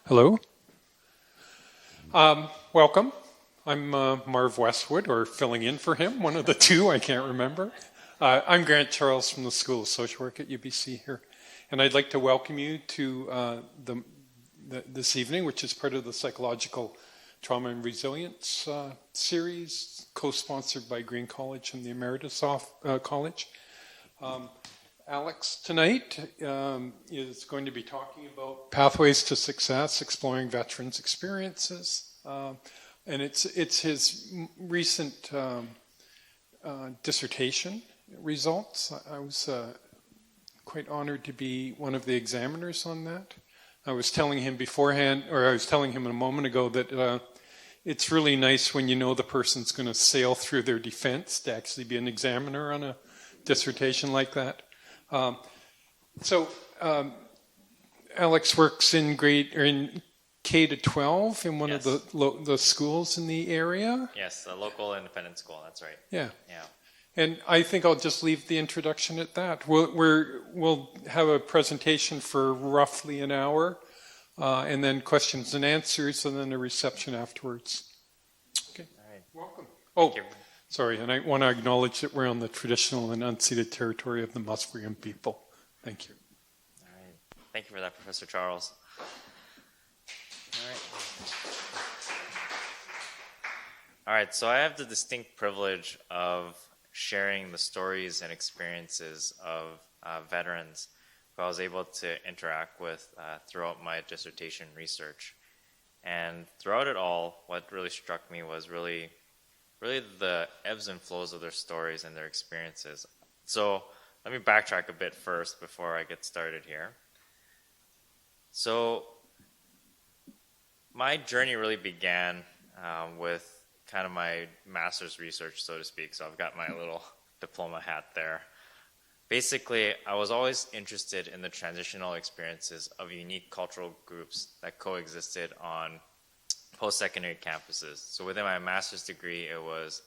Hello. Welcome. I'm Marv Westwood, or filling in for him, one of the two, I can't remember. I'm Grant Charles from the School of Social Work at UBC here. And I'd like to welcome you to this evening, which is part of the Psychological Trauma and Resilience series, co-sponsored by Green College and the Emeritus College. Alex tonight is going to be talking about pathways to success, exploring veterans' experiences, and it's his recent dissertation results. I was quite honored to be one of the examiners on that. I was telling him beforehand, or I was telling him a moment ago that it's really nice when you know the person's going to sail through their defense to actually be an examiner on a dissertation like that. Alex works in K to 12 in one of the schools in the area. Yes, a local independent school. That's right. Yeah. Yeah. And I think I'll just leave the introduction at that. We'll have a presentation for roughly an hour, and then questions and answers, and then a reception afterwards. Okay. All right. Welcome. Thank you. Sorry, and I want to acknowledge that we're on the traditional and unceded territory of the Musqueam people. Thank you. All right. Thank you for that, Professor Charles. All right. All right, so I have the distinct privilege of sharing the stories and experiences of veterans who I was able to interact with throughout my dissertation research. And throughout it all, what really struck me was really the ebbs and flows of their stories and their experiences. So let me backtrack a bit first before I get started here. So my journey really began with kind of my master's research, so to speak. So I've got my little diploma hat there. Basically, I was always interested in the transitional experiences of unique cultural groups that coexisted on post-secondary campuses. So within my master's degree, it was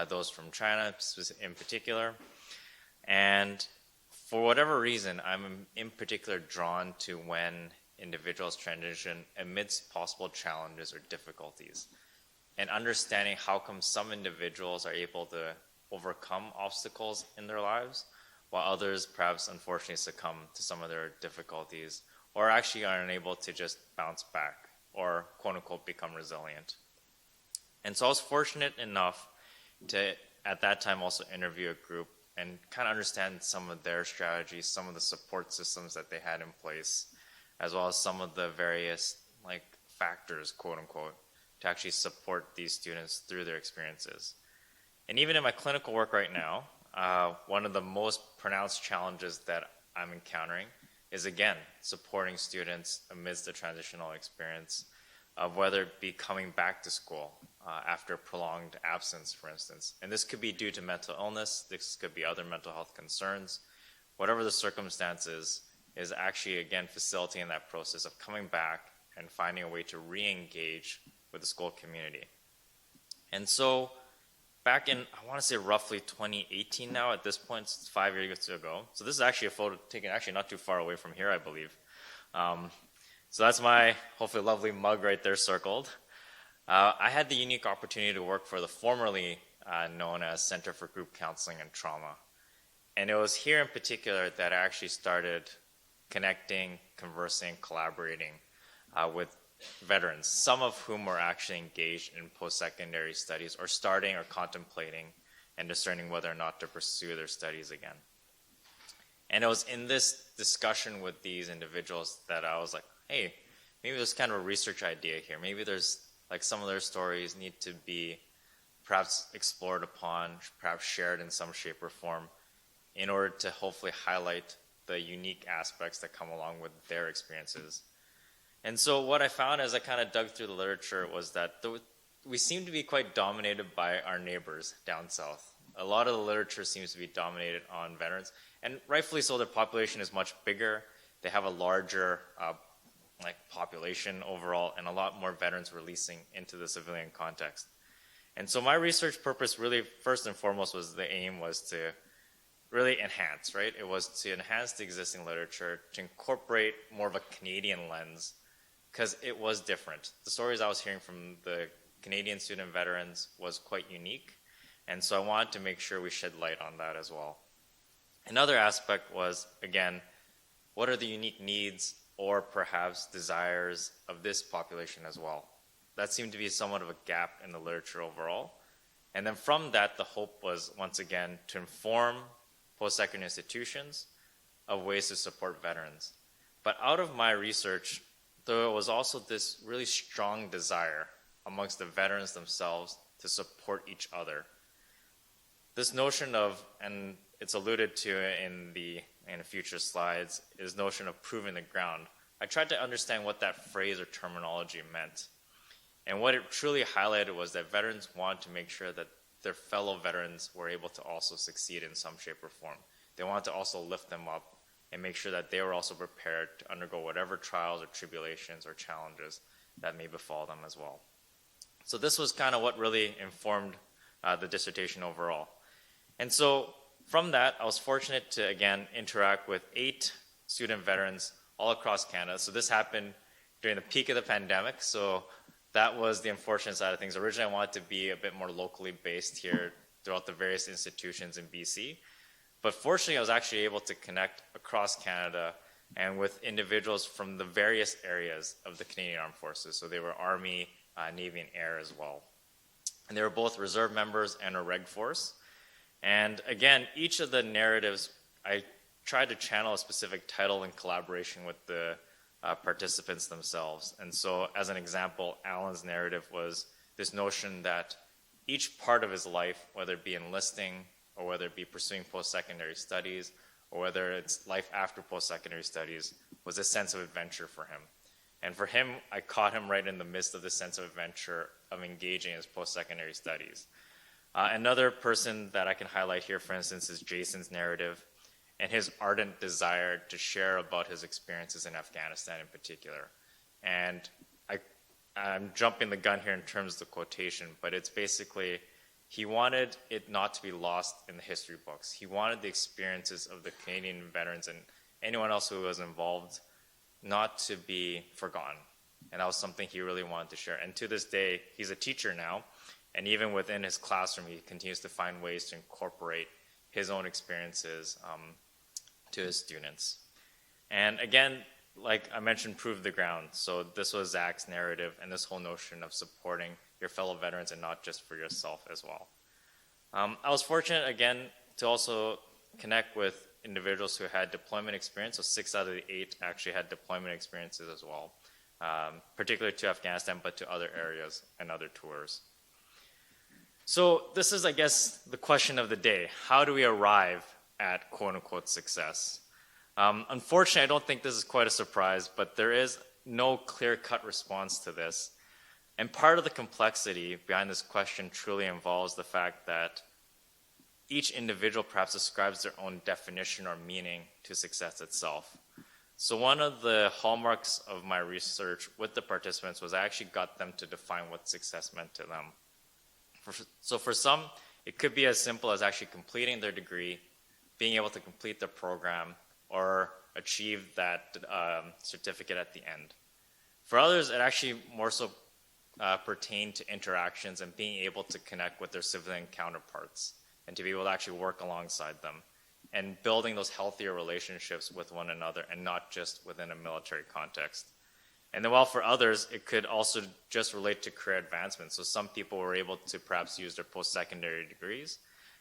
those from China in particular. And for whatever reason, I'm in particular drawn to when individuals transition amidst possible challenges or difficulties, and understanding how come some individuals are able to overcome obstacles in their lives, while others perhaps unfortunately succumb to some of their difficulties, or actually are unable to just bounce back, or quote-unquote become resilient. And so I was fortunate enough to, at that time, also interview a group and kind of understand some of their strategies, some of the support systems that they had in place, as well as some of the various factors, quote-unquote, to actually support these students through their experiences. And even in my clinical work right now, one of the most pronounced challenges that I'm encountering is, again, supporting students amidst the transitional experience of whether it be coming back to school after prolonged absence, for instance. And this could be due to mental illness, this could be other mental health concerns. Whatever the circumstances is actually, again, facilitating that process of coming back and finding a way to re-engage with the school community. And so back in, I want to say roughly 2018 now, at this point, it's 5 years ago. So this is actually a photo taken actually not too far away from here, I believe. So that's my hopefully lovely mug right there circled. I had the unique opportunity to work for the formerly known as Center for Group Counseling and Trauma. And it was here in particular that I actually started connecting, conversing, collaborating with veterans, some of whom were actually engaged in post-secondary studies or starting or contemplating and discerning whether or not to pursue their studies again. And it was in this discussion with these individuals that I was like, hey, maybe there's kind of a research idea here. Maybe there's some of their stories need to be perhaps explored upon, perhaps shared in some shape or form in order to hopefully highlight the unique aspects that come along with their experiences. And so what I found as I kind of dug through the literature was that we seem to be quite dominated by our neighbors down south. A lot of the literature seems to be dominated on veterans, and rightfully so. Their population is much bigger. They have a larger population overall, and a lot more veterans releasing into the civilian context. And so my research purpose really, first and foremost, was to really enhance, right? It was to enhance the existing literature, to incorporate more of a Canadian lens because it was different. The stories I was hearing from the Canadian student veterans was quite unique, and so I wanted to make sure we shed light on that as well. Another aspect was, again, what are the unique needs or perhaps desires of this population as well? That seemed to be somewhat of a gap in the literature overall. And then from that, the hope was, once again, to inform post-secondary institutions of ways to support veterans. But out of my research, there was also this really strong desire amongst the veterans themselves to support each other. This notion of, and it's alluded to in future slides, is notion of proving the ground. I tried to understand what that phrase or terminology meant. And what it truly highlighted was that veterans wanted to make sure that their fellow veterans were able to also succeed in some shape or form. They wanted to also lift them up and make sure that they were also prepared to undergo whatever trials or tribulations or challenges that may befall them as well. So this was kind of what really informed the dissertation overall. And so from that, I was fortunate to, again, interact with 8 student veterans all across Canada. So this happened during the peak of the pandemic. So that was the unfortunate side of things. Originally, I wanted to be a bit more locally based here throughout the various institutions in BC. But fortunately, I was actually able to connect across Canada and with individuals from the various areas of the Canadian Armed Forces. So they were Army, Navy, and Air as well. And they were both reserve members and a reg force. And again, each of the narratives, I tried to channel a specific title in collaboration with the participants themselves. And so as an example, Alan's narrative was this notion that each part of his life, whether it be enlisting or whether it be pursuing post-secondary studies or whether it's life after post-secondary studies, was a sense of adventure for him. And for him, I caught him right in the midst of this sense of adventure of engaging in his post-secondary studies. Another person that I can highlight here, for instance, is Jason's narrative and his ardent desire to share about his experiences in Afghanistan in particular. And I'm jumping the gun here in terms of the quotation, but it's basically, he wanted it not to be lost in the history books. He wanted the experiences of the Canadian veterans and anyone else who was involved not to be forgotten. And that was something he really wanted to share. And to this day, he's a teacher now, and even within his classroom, he continues to find ways to incorporate his own experiences to his students. And again, like I mentioned, prove the ground. So this was Zach's narrative and this whole notion of supporting your fellow veterans and not just for yourself as well. I was fortunate, again, to also connect with individuals who had deployment experience. So 6 out of the 8 actually had deployment experiences as well, particularly to Afghanistan, but to other areas and other tours. So this is, I guess, the question of the day. How do we arrive at quote-unquote success? Unfortunately, I don't think this is quite a surprise, but there is no clear-cut response to this. And part of the complexity behind this question truly involves the fact that each individual perhaps ascribes their own definition or meaning to success itself. So one of the hallmarks of my research with the participants was I actually got them to define what success meant to them. So for some, it could be as simple as actually completing their degree, being able to complete their program, or achieve that certificate at the end. For others, it actually more so pertained to interactions and being able to connect with their civilian counterparts and to be able to actually work alongside them and building those healthier relationships with one another and not just within a military context. And then while for others, it could also just relate to career advancement. So some people were able to perhaps use their post-secondary degrees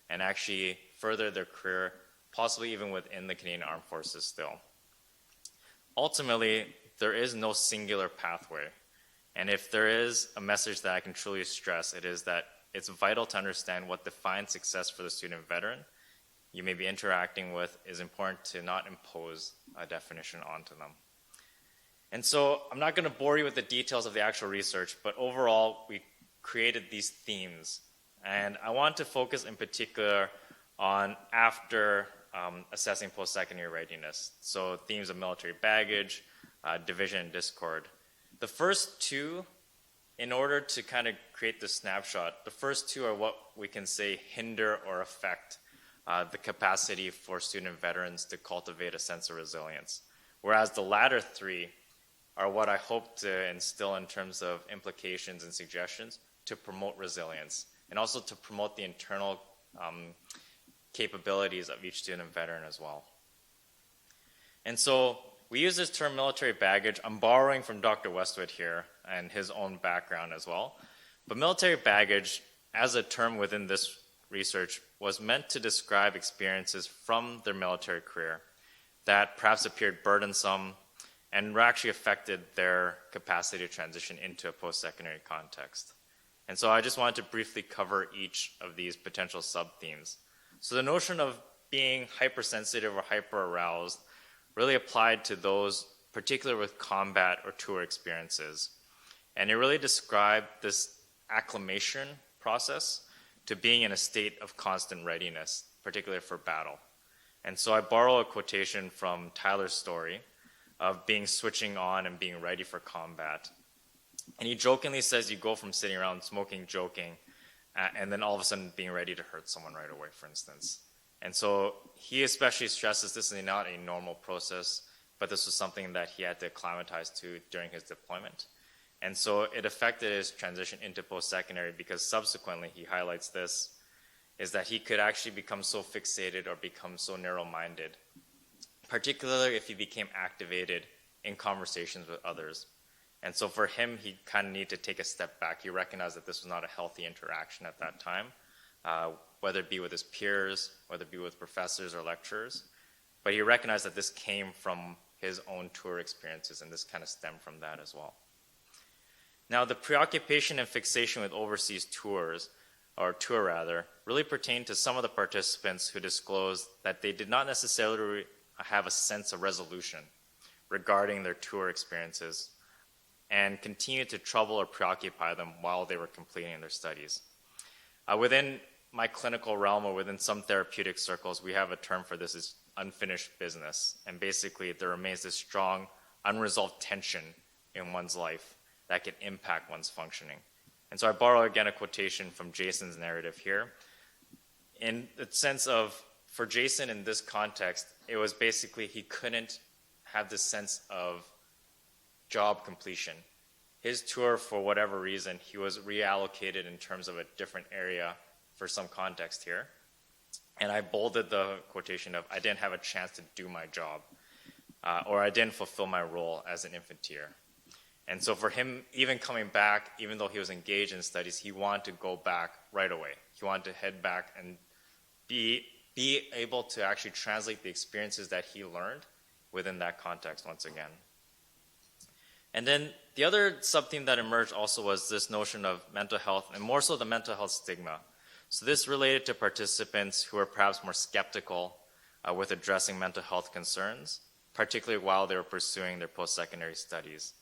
and actually further their career, possibly even within the Canadian Armed Forces still. Ultimately, there is no singular pathway. And if there is a message that I can truly stress, it is that it's vital to understand what defines success for the student veteran you may be interacting with. Is important to not impose a definition onto them. And so I'm not going to bore you with the details of the actual research, but overall, we created these themes. And I want to focus in particular on after assessing post-secondary readiness. So themes of military baggage, division, and discord. The first 2, in order to kind of create the snapshot, the first 2 are what we can say hinder or affect the capacity for student veterans to cultivate a sense of resilience. Whereas the latter 3 are what I hope to instill in terms of implications and suggestions to promote resilience and also to promote the internal capabilities of each student and veteran as well. And so we use this term military baggage. I'm borrowing from Dr. Westwood here and his own background as well. But military baggage, as a term within this research, was meant to describe experiences from their military career that perhaps appeared burdensome and actually affected their capacity to transition into a post-secondary context. And so I just wanted to briefly cover each of these potential sub-themes. So the notion of being hypersensitive or hyper-aroused really applied to those particularly with combat or tour experiences. And it really described this acclimation process to being in a state of constant readiness, particularly for battle. And so I borrow a quotation from Tyler's story of being switching on and being ready for combat. And he jokingly says you go from sitting around smoking, joking, and then all of a sudden being ready to hurt someone right away, for instance. And so he especially stresses this is not a normal process, but this was something that he had to acclimatize to during his deployment. And so it affected his transition into post-secondary because subsequently he highlights this, is that he could actually become so fixated or become so narrow-minded, particularly if he became activated in conversations with others. And so for him, he kind of needed to take a step back. He recognized that this was not a healthy interaction at that time, whether it be with his peers, whether it be with professors or lecturers. But he recognized that this came from his own tour experiences, and this kind of stemmed from that as well. Now, the preoccupation and fixation with overseas tours, or tour rather, really pertained to some of the participants who disclosed that they did not necessarily have a sense of resolution regarding their tour experiences and continued to trouble or preoccupy them while they were completing their studies. Within my clinical realm or within some therapeutic circles, we have a term for this is unfinished business. And basically, there remains this strong, unresolved tension in one's life that can impact one's functioning. And so I borrow again a quotation from Jason's narrative here. In the sense of, for Jason in this context, it was basically he couldn't have this sense of job completion. His tour, for whatever reason, he was reallocated in terms of a different area for some context here. And I bolded the quotation of, I didn't have a chance to do my job, or I didn't fulfill my role as an infanteer. And so for him, even coming back, even though he was engaged in studies, he wanted to go back right away. He wanted to head back and be able to actually translate the experiences that he learned within that context once again. And then the other sub-theme that emerged also was this notion of mental health, and more so the mental health stigma. So this related to participants who were perhaps more skeptical with addressing mental health concerns, particularly while they were pursuing their post-secondary studies.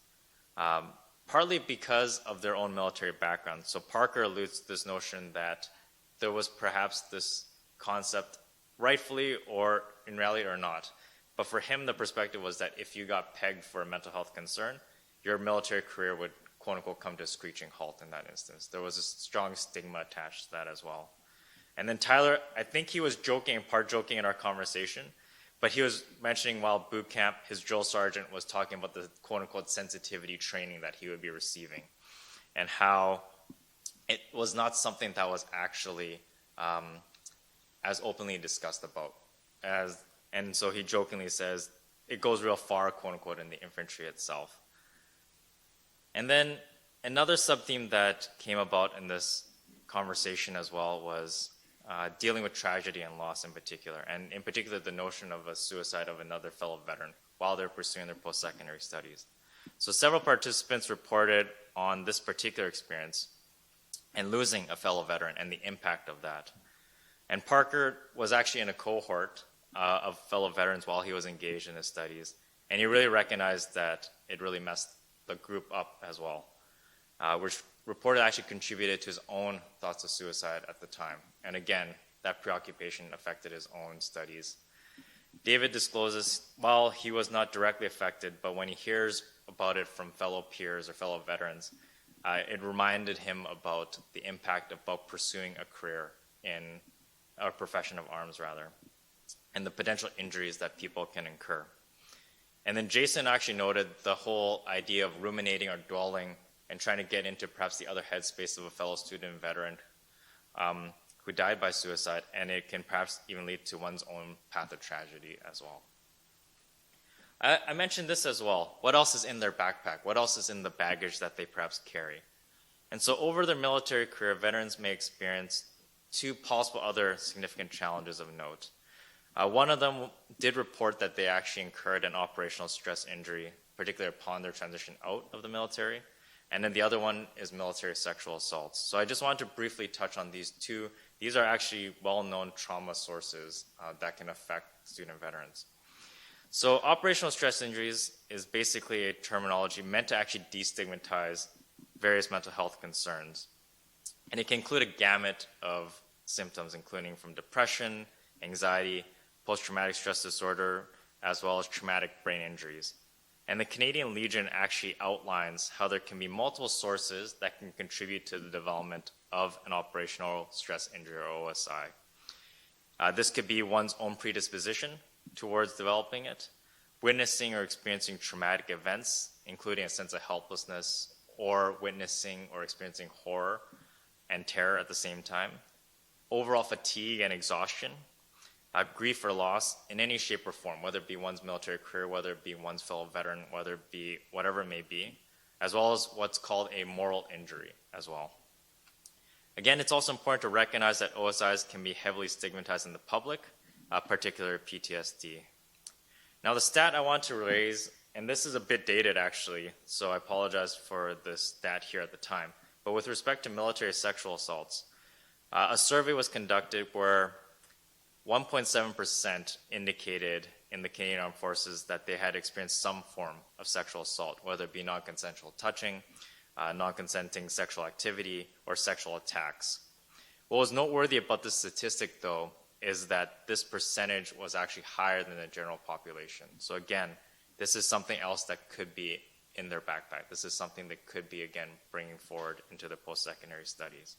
Partly because of their own military background. So Parker alludes to this notion that there was perhaps this concept, rightfully or in reality or not, but for him the perspective was that if you got pegged for a mental health concern, your military career would quote unquote come to a screeching halt in that instance. There was a strong stigma attached to that as well. And then Tyler, I think he was joking, part joking in our conversation, but he was mentioning while boot camp, his drill sergeant was talking about the quote-unquote sensitivity training that he would be receiving and how it was not something that was actually as openly discussed about. And so he jokingly says, it goes real far, quote-unquote, in the infantry itself. And then another sub-theme that came about in this conversation as well was dealing with tragedy and loss in particular, and in particular the notion of a suicide of another fellow veteran while they're pursuing their post-secondary studies. So several participants reported on this particular experience and losing a fellow veteran and the impact of that. And Parker was actually in a cohort of fellow veterans while he was engaged in his studies, and he really recognized that it really messed the group up as well, which reported actually contributed to his own thoughts of suicide at the time. And again, that preoccupation affected his own studies. David discloses, while he was not directly affected, but when he hears about it from fellow peers or fellow veterans, it reminded him about the impact about pursuing a career in a profession of arms, rather, and the potential injuries that people can incur. And then Jason actually noted the whole idea of ruminating or dwelling and trying to get into perhaps the other headspace of a fellow student and veteran who died by suicide, and it can perhaps even lead to one's own path of tragedy as well. I mentioned this as well. What else is in their backpack? What else is in the baggage that they perhaps carry? And so over their military career, veterans may experience two possible other significant challenges of note. One of them did report that they actually incurred an operational stress injury, particularly upon their transition out of the military. And then the other one is military sexual assaults. So I just wanted to briefly touch on these two. These are actually well-known trauma sources that can affect student veterans. So operational stress injuries is basically a terminology meant to actually destigmatize various mental health concerns. And it can include a gamut of symptoms, including from depression, anxiety, post-traumatic stress disorder, as well as traumatic brain injuries. And the Canadian Legion actually outlines how there can be multiple sources that can contribute to the development of an operational stress injury or OSI. This could be one's own predisposition towards developing it, witnessing or experiencing traumatic events, including a sense of helplessness, or witnessing or experiencing horror and terror at the same time, overall fatigue and exhaustion, grief or loss in any shape or form, whether it be one's military career, whether it be one's fellow veteran, whether it be whatever it may be, as well as what's called a moral injury as well. Again, it's also important to recognize that OSIs can be heavily stigmatized in the public, particularly PTSD. Now, the stat I want to raise, and this is a bit dated actually, so I apologize for this stat here at the time, but with respect to military sexual assaults, a survey was conducted where 1.7% indicated in the Canadian Armed Forces that they had experienced some form of sexual assault, whether it be non-consensual touching, non-consenting sexual activity, or sexual attacks. What was noteworthy about this statistic, though, is that this percentage was actually higher than the general population. So again, this is something else that could be in their backpack. This is something that could be, again, bringing forward into the post-secondary studies.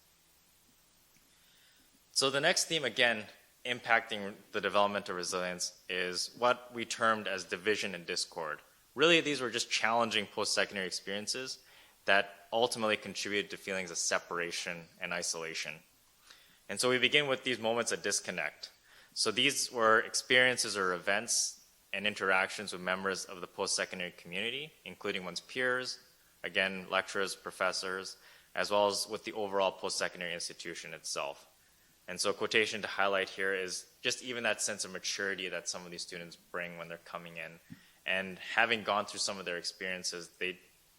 So the next theme, again, impacting the development of resilience is what we termed as division and discord. Really, these were just challenging post-secondary experiences that ultimately contributed to feelings of separation and isolation. And so we begin with these moments of disconnect. So these were experiences or events and interactions with members of the post-secondary community, including one's peers, again, lecturers, professors, as well as with the overall post-secondary institution itself. And so a quotation to highlight here is just even that sense of maturity that some of these students bring when they're coming in. And having gone through some of their experiences,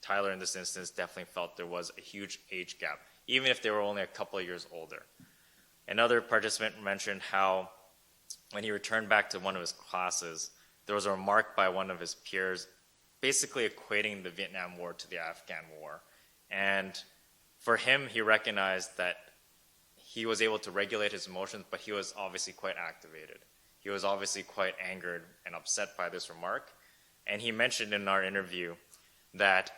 Tyler in this instance definitely felt there was a huge age gap, even if they were only a couple of years older. Another participant mentioned how when he returned back to one of his classes, there was a remark by one of his peers basically equating the Vietnam War to the Afghan War. And for him, he recognized that he was able to regulate his emotions, but he was obviously quite activated. He was obviously quite angered and upset by this remark. And he mentioned in our interview that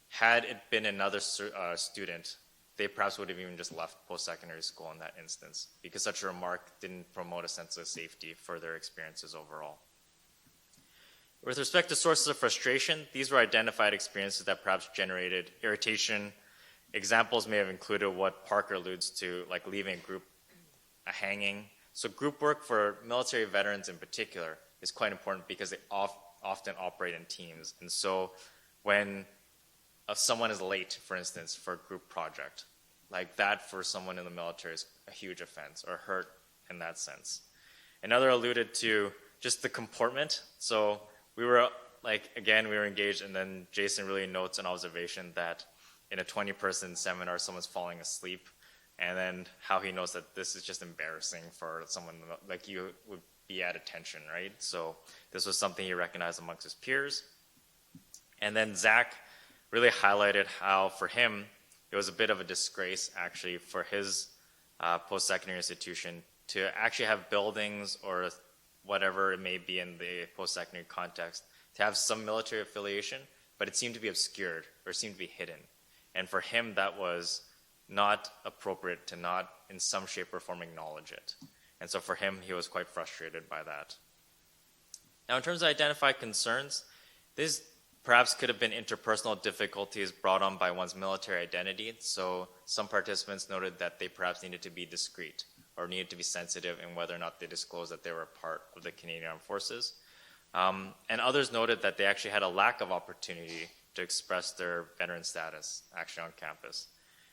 had it been another student, they perhaps would have even just left post-secondary school in that instance, because such a remark didn't promote a sense of safety for their experiences overall. With respect to sources of frustration, these were identified experiences that perhaps generated irritation. Examples may have included what Parker alludes to, like leaving a group, a hanging. So group work for military veterans in particular is quite important because they often operate in teams. And so when someone is late, for instance, for a group project, like that for someone in the military is a huge offense or hurt in that sense. Another alluded to just the comportment. So we were engaged, and then Jason really notes an observation that in a 20-person seminar, someone's falling asleep, and then how he knows that this is just embarrassing for someone, like you would be at attention, right? So this was something he recognized amongst his peers. And then Zach really highlighted how, for him, it was a bit of a disgrace, actually, for his post-secondary institution to actually have buildings or whatever it may be in the post-secondary context, to have some military affiliation, but it seemed to be obscured or seemed to be hidden. And for him, that was not appropriate to not, in some shape or form, acknowledge it. And so for him, he was quite frustrated by that. Now, in terms of identified concerns, This perhaps could have been interpersonal difficulties brought on by one's military identity. So some participants noted that they perhaps needed to be discreet or needed to be sensitive in whether or not they disclosed that they were a part of the Canadian Armed Forces. And others noted that they actually had a lack of opportunity to express their veteran status actually on campus.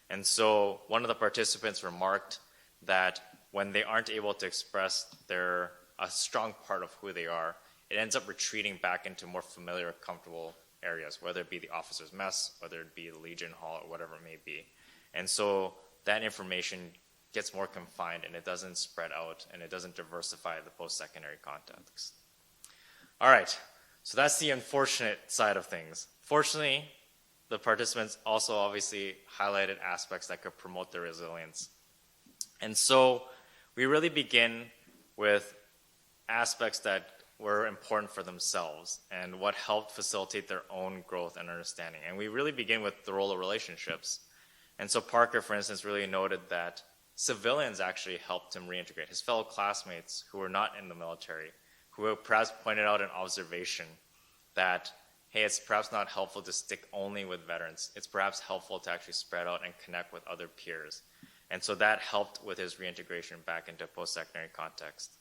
And so one of the participants remarked that when they aren't able to express a strong part of who they are, it ends up retreating back into more familiar, comfortable areas, whether it be the officer's mess, whether it be the Legion Hall, or whatever it may be. And so that information gets more confined and it doesn't spread out and it doesn't diversify the post-secondary context. All right, so that's the unfortunate side of things. Fortunately, the participants also obviously highlighted aspects that could promote their resilience. And so we really begin with aspects that were important for themselves and what helped facilitate their own growth and understanding. And we really begin with the role of relationships. And so Parker, for instance, really noted that civilians actually helped him reintegrate. His fellow classmates who were not in the military, who perhaps pointed out an observation that, hey, it's perhaps not helpful to stick only with veterans. It's perhaps helpful to actually spread out and connect with other peers. And so that helped with his reintegration back into a post-secondary context.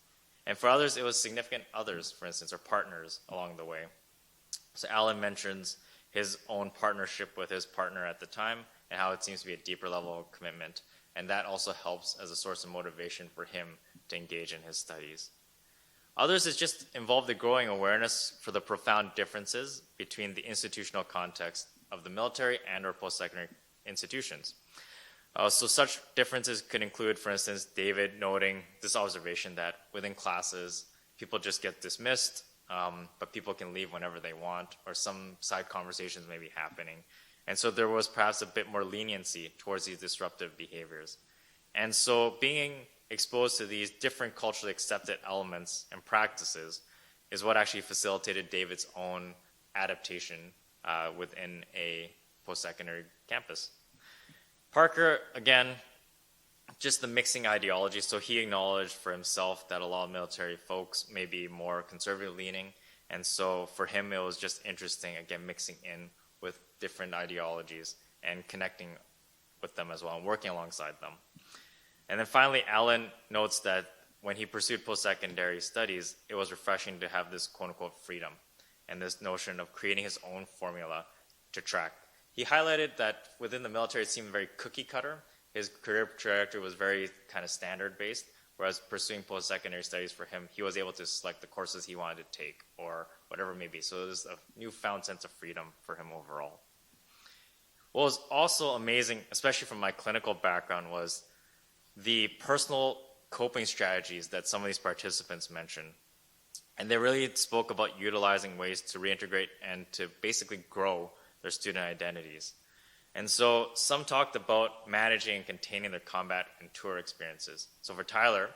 And for others, it was significant others, for instance, or partners along the way. So Alan mentions his own partnership with his partner at the time and how it seems to be a deeper level of commitment. And that also helps as a source of motivation for him to engage in his studies. Others is just involved the growing awareness for the profound differences between the institutional context of the military and or post-secondary institutions. So such differences could include, for instance, David noting this observation that within classes, people just get dismissed, but people can leave whenever they want, or some side conversations may be happening. And so there was perhaps a bit more leniency towards these disruptive behaviors. And so being exposed to these different culturally accepted elements and practices is what actually facilitated David's own adaptation within a post-secondary campus. Parker, again, just the mixing ideology. So he acknowledged for himself that a lot of military folks may be more conservative leaning. And so for him, it was just interesting, again, mixing in with different ideologies and connecting with them as well and working alongside them. And then finally, Alan notes that when he pursued post-secondary studies, it was refreshing to have this quote-unquote freedom and this notion of creating his own formula to track. He highlighted that within the military, it seemed very cookie-cutter. His career trajectory was very kind of standard-based, whereas pursuing post-secondary studies for him, he was able to select the courses he wanted to take or whatever it may be. So there's a newfound sense of freedom for him overall. What was also amazing, especially from my clinical background, was the personal coping strategies that some of these participants mentioned. And they really spoke about utilizing ways to reintegrate and to basically grow their student identities. And so some talked about managing and containing their combat and tour experiences. So for Tyler,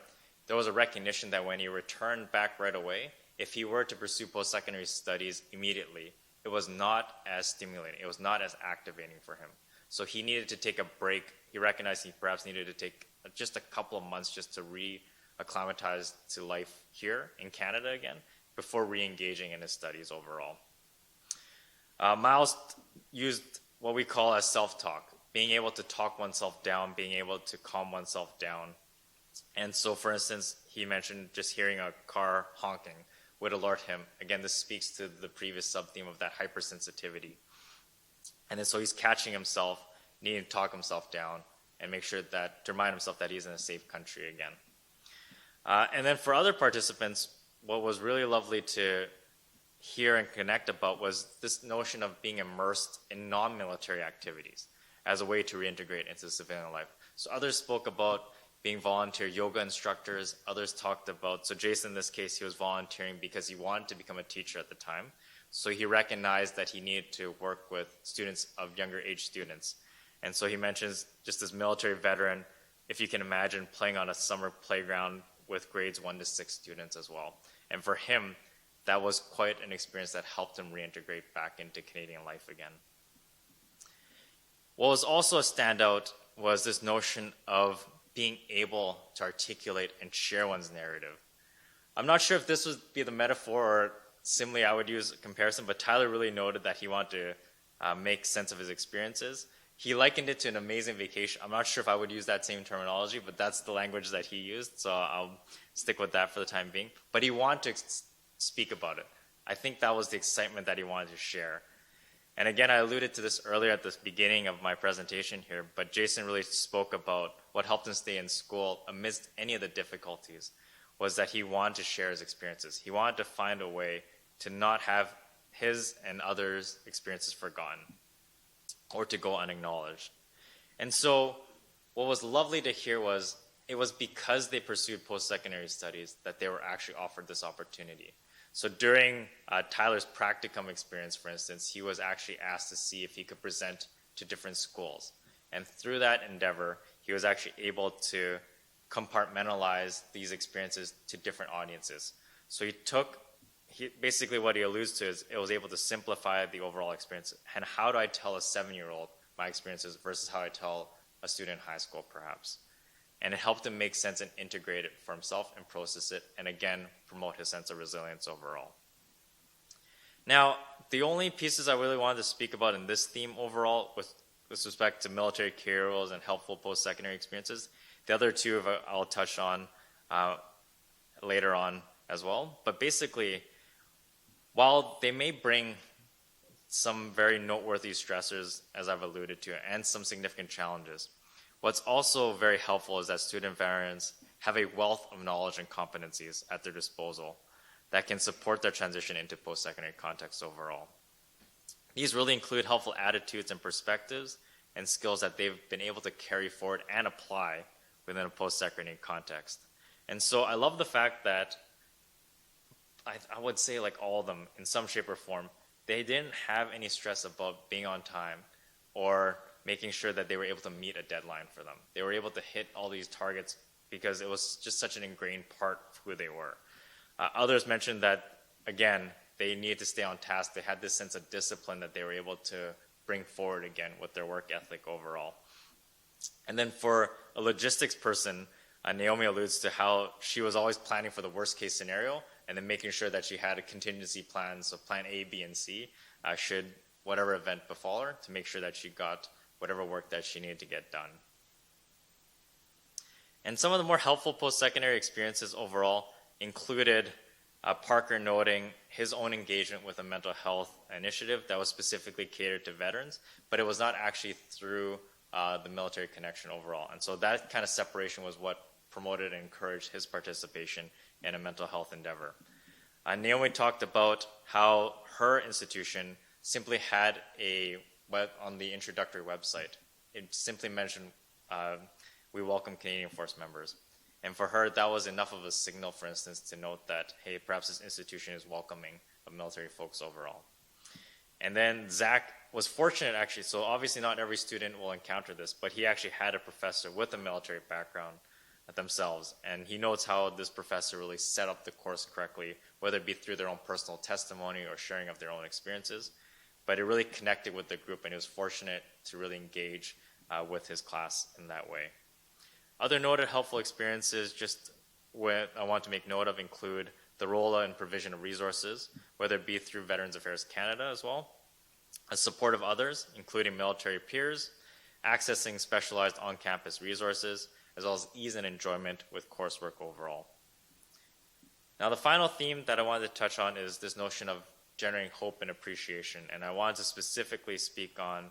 there was a recognition that when he returned back right away, if he were to pursue post-secondary studies immediately, it was not as stimulating, it was not as activating for him. So he needed to take a break. He recognized he perhaps needed to take just a couple of months just to re-acclimatize to life here in Canada again before re-engaging in his studies overall. Miles used what we call as self-talk, being able to talk oneself down, being able to calm oneself down. And so, for instance, he mentioned just hearing a car honking would alert him. Again, this speaks to the previous sub-theme of that hypersensitivity. And then so he's catching himself, needing to talk himself down and make sure that, to remind himself that he's in a safe country again. And then for other participants, what was really lovely to hear and connect about was this notion of being immersed in non-military activities as a way to reintegrate into civilian life. So others spoke about being volunteer yoga instructors. Others talked about, so Jason in this case, he was volunteering because he wanted to become a teacher at the time. So he recognized that he needed to work with students of younger age students. And so he mentions just this military veteran, if you can imagine, playing on a summer playground with grades 1 to 6 students as well. And for him, that was quite an experience that helped him reintegrate back into Canadian life again. What was also a standout was this notion of being able to articulate and share one's narrative. I'm not sure if this would be the metaphor or similarly, I would use a comparison, but Tyler really noted that he wanted to make sense of his experiences. He likened it to an amazing vacation. I'm not sure if I would use that same terminology, but that's the language that he used, so I'll stick with that for the time being. But he wanted to speak about it. I think that was the excitement that he wanted to share. And again, I alluded to this earlier at the beginning of my presentation here, but Jason really spoke about what helped him stay in school amidst any of the difficulties, was that he wanted to share his experiences. He wanted to find a way to not have his and others' experiences forgotten or to go unacknowledged. And so what was lovely to hear was it was because they pursued post-secondary studies that they were actually offered this opportunity. So during Tyler's practicum experience, for instance, he was actually asked to see if he could present to different schools. And through that endeavor, he was actually able to compartmentalize these experiences to different audiences. So basically what he alludes to is it was able to simplify the overall experience. And how do I tell a 7-year-old my experiences versus how I tell a student in high school, perhaps? And it helped him make sense and integrate it for himself and process it, and again, promote his sense of resilience overall. Now, the only pieces I really wanted to speak about in this theme overall with respect to military career roles and helpful post-secondary experiences, the other two I'll touch on later on as well. But basically, while they may bring some very noteworthy stressors, as I've alluded to, and some significant challenges, what's also very helpful is that student veterans have a wealth of knowledge and competencies at their disposal that can support their transition into post-secondary context overall. These really include helpful attitudes and perspectives and skills that they've been able to carry forward and apply within a post-secondary context. And so I love the fact that I would say like all of them, in some shape or form, they didn't have any stress about being on time or making sure that they were able to meet a deadline for them. They were able to hit all these targets because it was just such an ingrained part of who they were. Others mentioned that, again, they needed to stay on task. They had this sense of discipline that they were able to bring forward again with their work ethic overall. And then for a logistics person, Naomi alludes to how she was always planning for the worst case scenario and then making sure that she had a contingency plan, so plan A, B, and C, should whatever event befall her, to make sure that she got whatever work that she needed to get done. And some of the more helpful post-secondary experiences overall included Parker noting his own engagement with a mental health initiative that was specifically catered to veterans, but it was not actually through the military connection overall. And so that kind of separation was what promoted and encouraged his participation in a mental health endeavor. Naomi talked about how her institution simply had on the introductory website, it simply mentioned, we welcome Canadian Force members. And for her, that was enough of a signal, for instance, to note that, hey, perhaps this institution is welcoming of military folks overall. And then Zach was fortunate, actually, so obviously not every student will encounter this, but he actually had a professor with a military background themselves. And he notes how this professor really set up the course correctly, whether it be through their own personal testimony or sharing of their own experiences. But it really connected with the group, and he was fortunate to really engage with his class in that way. Other noted helpful experiences I want to make note of include the role and provision of resources, whether it be through Veterans Affairs Canada as well, a support of others, including military peers, accessing specialized on-campus resources, as well as ease and enjoyment with coursework overall. Now, the final theme that I wanted to touch on is this notion of generating hope and appreciation, and I wanted to specifically speak on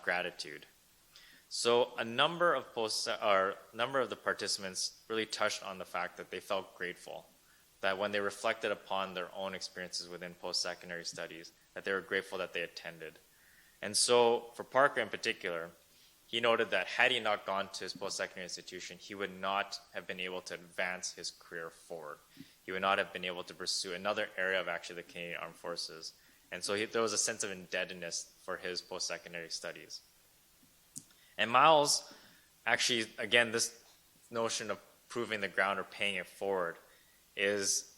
gratitude. So a number of the participants really touched on the fact that they felt grateful, that when they reflected upon their own experiences within post-secondary studies, that they were grateful that they attended. And so for Parker in particular, he noted that had he not gone to his post-secondary institution, he would not have been able to advance his career forward. He would not have been able to pursue another area of actually the Canadian Armed Forces. And so there was a sense of indebtedness for his post-secondary studies. And Miles, actually, again, this notion of proving the ground or paying it forward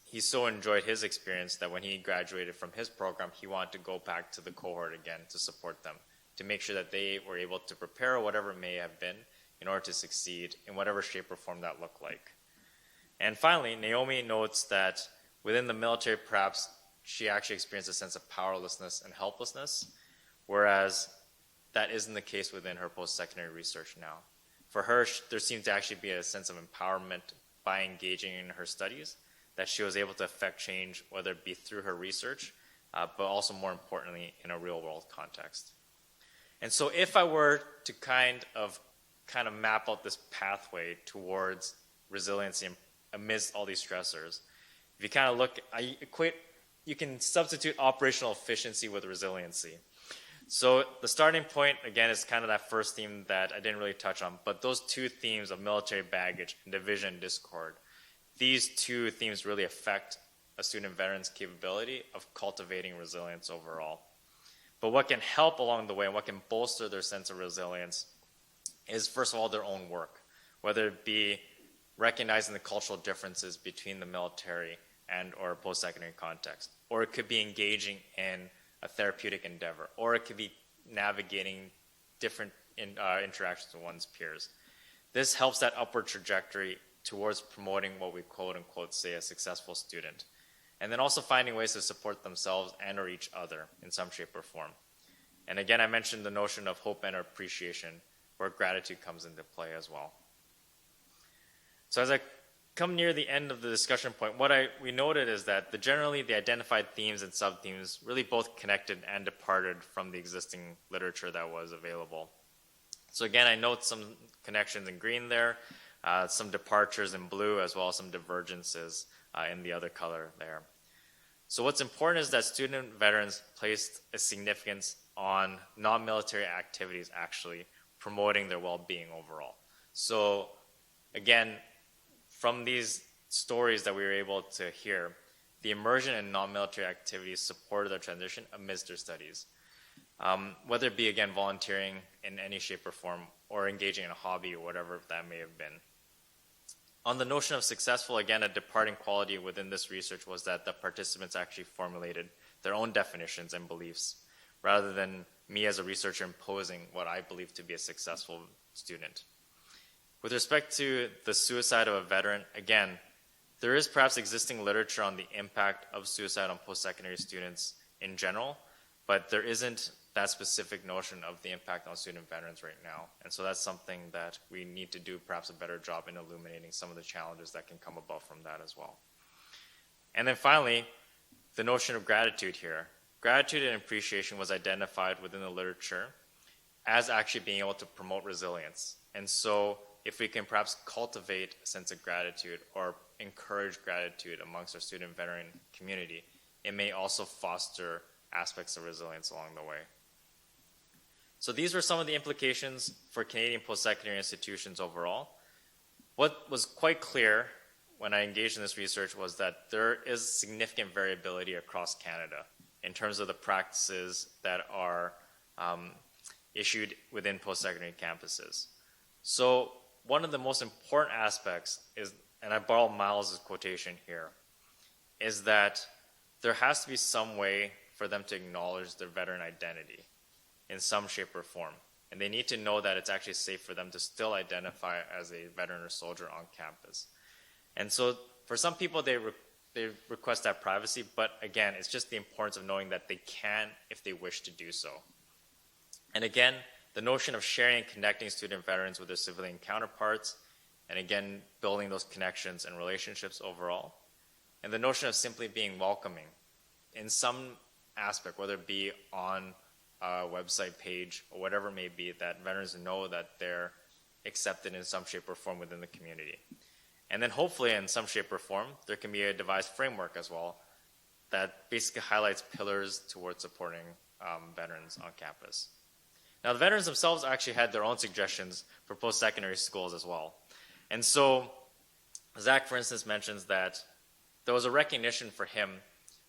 he so enjoyed his experience that when he graduated from his program, he wanted to go back to the cohort again to support them, to make sure that they were able to prepare whatever it may have been in order to succeed in whatever shape or form that looked like. And finally, Naomi notes that within the military, perhaps she actually experienced a sense of powerlessness and helplessness, whereas that isn't the case within her post-secondary research now. For her, there seemed to actually be a sense of empowerment by engaging in her studies, that she was able to affect change, whether it be through her research, but also more importantly, in a real-world context. And so if I were to kind of map out this pathway towards resiliency amidst all these stressors, if you kind of look, you can substitute operational efficiency with resiliency. So the starting point, again, is kind of that first theme that I didn't really touch on, but those two themes of military baggage and division and discord, these two themes really affect a student veteran's capability of cultivating resilience overall. But what can help along the way and what can bolster their sense of resilience is, first of all, their own work, whether it be recognizing the cultural differences between the military and or post-secondary context, or it could be engaging in a therapeutic endeavor, or it could be navigating different interactions with one's peers. This helps that upward trajectory towards promoting what we quote unquote say a successful student, and then also finding ways to support themselves and or each other in some shape or form. And again, I mentioned the notion of hope and appreciation, where gratitude comes into play as well. So as I come near the end of the discussion point, what we noted is that generally the identified themes and sub-themes really both connected and departed from the existing literature that was available. So again, I note some connections in green there, some departures in blue, as well as some divergences in the other color there. So what's important is that student veterans placed a significance on non-military activities actually promoting their well-being overall. So again, from these stories that we were able to hear, the immersion in non-military activities supported their transition amidst their studies. Whether it be, again, volunteering in any shape or form, or engaging in a hobby, or whatever that may have been. On the notion of successful, again, a departing quality within this research was that the participants actually formulated their own definitions and beliefs, rather than me as a researcher imposing what I believe to be a successful student. With respect to the suicide of a veteran, again, there is perhaps existing literature on the impact of suicide on post-secondary students in general, but there isn't that specific notion of the impact on student veterans right now. And so that's something that we need to do perhaps a better job in illuminating some of the challenges that can come about from that as well. And then finally, the notion of gratitude here. Gratitude and appreciation was identified within the literature as actually being able to promote resilience. And so if we can perhaps cultivate a sense of gratitude or encourage gratitude amongst our student veteran community, it may also foster aspects of resilience along the way. So these were some of the implications for Canadian post-secondary institutions overall. What was quite clear when I engaged in this research was that there is significant variability across Canada in terms of the practices that are issued within post-secondary campuses. So one of the most important aspects is, and I borrow Miles' quotation here, is that there has to be some way for them to acknowledge their veteran identity in some shape or form. And they need to know that it's actually safe for them to still identify as a veteran or soldier on campus. And so for some people, they request that privacy, but again, it's just the importance of knowing that they can if they wish to do so. And again, the notion of sharing and connecting student veterans with their civilian counterparts, and again, building those connections and relationships overall. And the notion of simply being welcoming in some aspect, whether it be on a website page or whatever it may be, that veterans know that they're accepted in some shape or form within the community. And then hopefully in some shape or form, there can be a devised framework as well that basically highlights pillars towards supporting veterans on campus. Now, the veterans themselves actually had their own suggestions for post-secondary schools as well. And so Zach, for instance, mentions that there was a recognition for him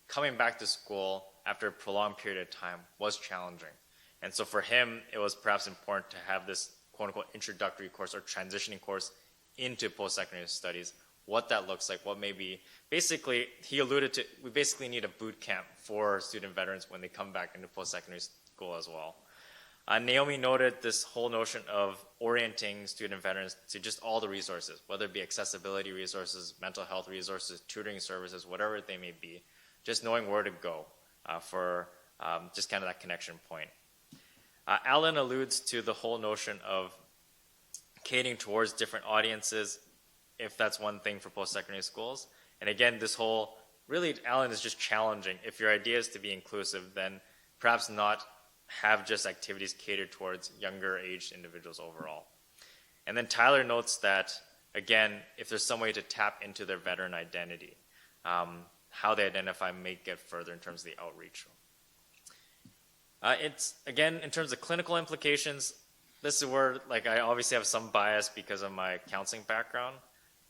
coming back to school after a prolonged period of time was challenging. And so for him, it was perhaps important to have this quote-unquote introductory course or transitioning course into post-secondary studies, what that looks like, what may be. Basically, he alluded to, we basically need a boot camp for student veterans when they come back into post-secondary school as well. Naomi noted this whole notion of orienting student veterans to just all the resources, whether it be accessibility resources, mental health resources, tutoring services, whatever they may be, just knowing where to go for just kind of that connection point. Alan alludes to the whole notion of catering towards different audiences, if that's one thing for post-secondary schools. And again, this whole, really, Alan is just challenging. If your idea is to be inclusive, then perhaps not have just activities catered towards younger aged individuals overall. And then Tyler notes that, again, if there's some way to tap into their veteran identity, how they identify may get further in terms of the outreach. It's, again, in terms of clinical implications, this is where, like, I obviously have some bias because of my counseling background,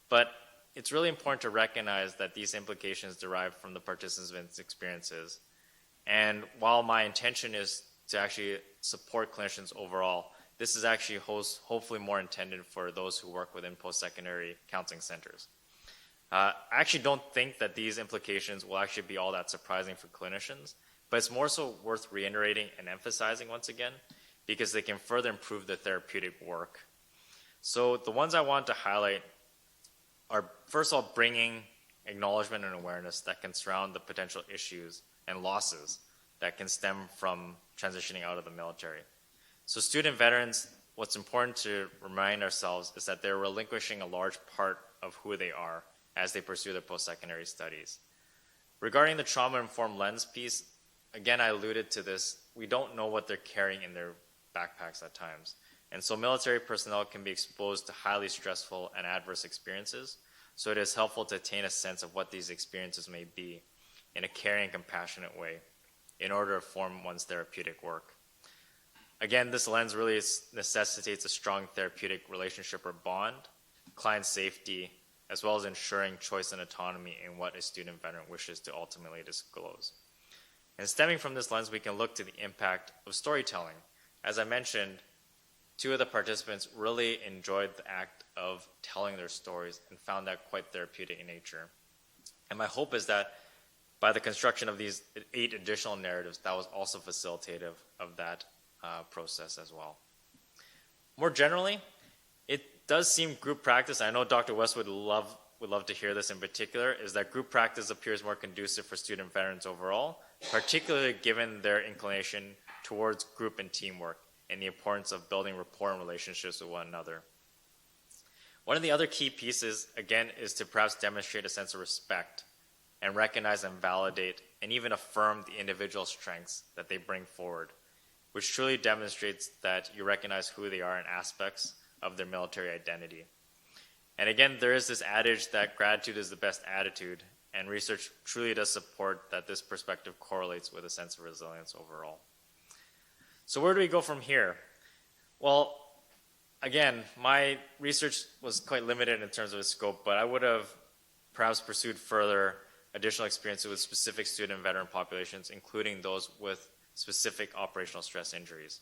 but it's really important to recognize that these implications derive from the participants' experiences. And while my intention is to actually support clinicians overall, this is actually hopefully more intended for those who work within post-secondary counseling centers. I actually don't think that these implications will actually be all that surprising for clinicians, but it's more so worth reiterating and emphasizing once again, because they can further improve the therapeutic work. So the ones I want to highlight are, first of all, bringing acknowledgement and awareness that can surround the potential issues and losses that can stem from transitioning out of the military. So student veterans, what's important to remind ourselves is that they're relinquishing a large part of who they are as they pursue their post-secondary studies. Regarding the trauma-informed lens piece, again, I alluded to this, we don't know what they're carrying in their backpacks at times. And so military personnel can be exposed to highly stressful and adverse experiences, so it is helpful to attain a sense of what these experiences may be in a caring and compassionate way in order to form one's therapeutic work. Again, this lens really necessitates a strong therapeutic relationship or bond, client safety, as well as ensuring choice and autonomy in what a student veteran wishes to ultimately disclose. And stemming from this lens, we can look to the impact of storytelling. As I mentioned, two of the participants really enjoyed the act of telling their stories and found that quite therapeutic in nature. And my hope is that by the construction of these 8 additional narratives, that was also facilitative of that process as well. More generally, it does seem group practice, I know Dr. West would love to hear this in particular, is that group practice appears more conducive for student veterans overall, particularly given their inclination towards group and teamwork and the importance of building rapport and relationships with one another. One of the other key pieces, again, is to perhaps demonstrate a sense of respect and recognize and validate and even affirm the individual strengths that they bring forward, which truly demonstrates that you recognize who they are in aspects of their military identity. And again, there is this adage that gratitude is the best attitude, and research truly does support that this perspective correlates with a sense of resilience overall. So where do we go from here? Well, again, my research was quite limited in terms of its scope, but I would have perhaps pursued further additional experiences with specific student and veteran populations, including those with specific operational stress injuries.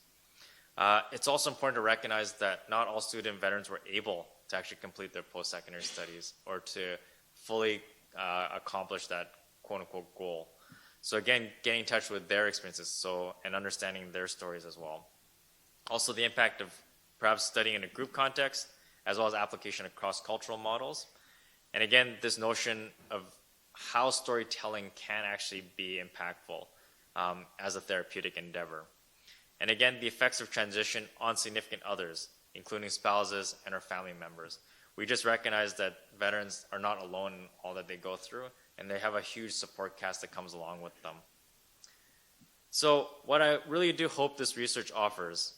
It's also important to recognize that not all student veterans were able to actually complete their post-secondary studies or to fully accomplish that quote-unquote goal. So again, getting in touch with their experiences and understanding their stories as well. Also the impact of perhaps studying in a group context, as well as application of cross-cultural models. And again, this notion of how storytelling can actually be impactful as a therapeutic endeavor. And again, the effects of transition on significant others, including spouses and our family members. We just recognize that veterans are not alone in all that they go through, and they have a huge support cast that comes along with them. So what I really do hope this research offers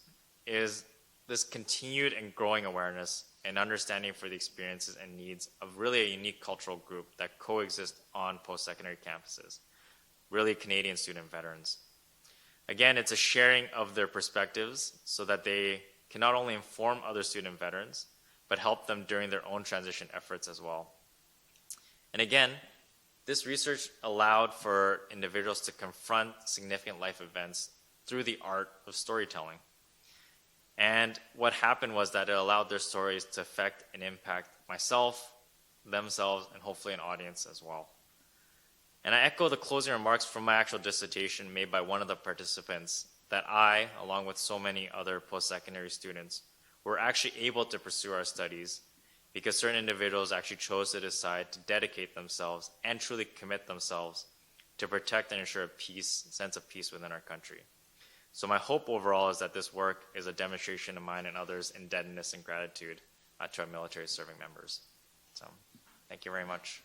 is this continued and growing awareness and understanding for the experiences and needs of really a unique cultural group that coexist on post-secondary campuses, really Canadian student veterans. Again, it's a sharing of their perspectives so that they can not only inform other student veterans, but help them during their own transition efforts as well. And again, this research allowed for individuals to confront significant life events through the art of storytelling. And what happened was that it allowed their stories to affect and impact myself, themselves, and hopefully an audience as well. And I echo the closing remarks from my actual dissertation made by one of the participants that I, along with so many other post-secondary students, were actually able to pursue our studies because certain individuals actually chose to decide to dedicate themselves and truly commit themselves to protect and ensure a peace, sense of peace within our country. So my hope overall is that this work is a demonstration of mine and others' indebtedness and gratitude to our military serving members. So thank you very much.